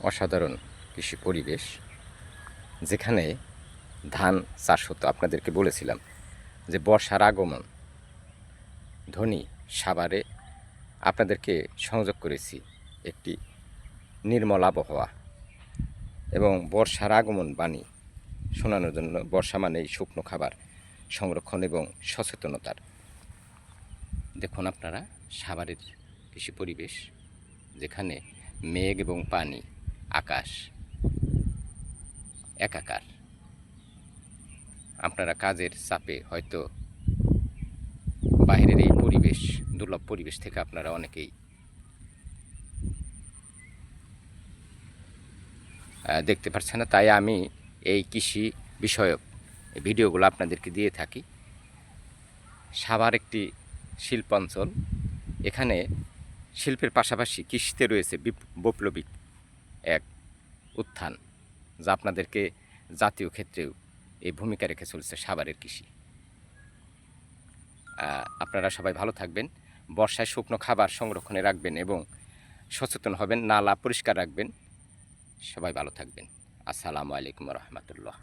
অসাধারণ কৃষি পরিবেশ, যেখানে ধান চাষ হতো। আপনাদেরকে বলেছিলাম যে বর্ষার আগমন ধ্বনি সাভারে আপনাদেরকে সংযোগ করেছি একটি নির্মল আবহাওয়া এবং বর্ষার আগমন বাণী শোনানোর জন্য। বর্ষা মানেই শুকনো খাবার সংরক্ষণ এবং সচেতনতার। দেখুন আপনারা সাভারের কৃষি পরিবেশ, যেখানে মেঘ এবং পানি, আকাশ একাকার। আপনারা কাজের চাপে হয়তো বাইরের এই পরিবেশ, দুর্লভ পরিবেশ থেকে আপনারা অনেকেই দেখতে পাচ্ছেন না। তাই আমি এই কৃষি বিষয়ক ভিডিওগুলো আপনাদেরকে দিয়ে থাকি। সাভার একটি শিল্পাঞ্চল, এখানে শিল্পের পাশাপাশি কৃষিতে রয়েছে বৈপ্লবিক এক উত্থান, যা আপনাদেরকে জাতীয় ক্ষেত্রেও এই ভূমিকা রেখে চলছে সাভারের কৃষি। আপনারা সবাই ভালো থাকবেন, বর্ষায় শুকনো খাবার সংরক্ষণে রাখবেন এবং সচেতন হবেন, নালা পরিষ্কার রাখবেন। সবাই ভালো থাকবেন। আসসালামু আলাইকুম রহমতুল্লাহ।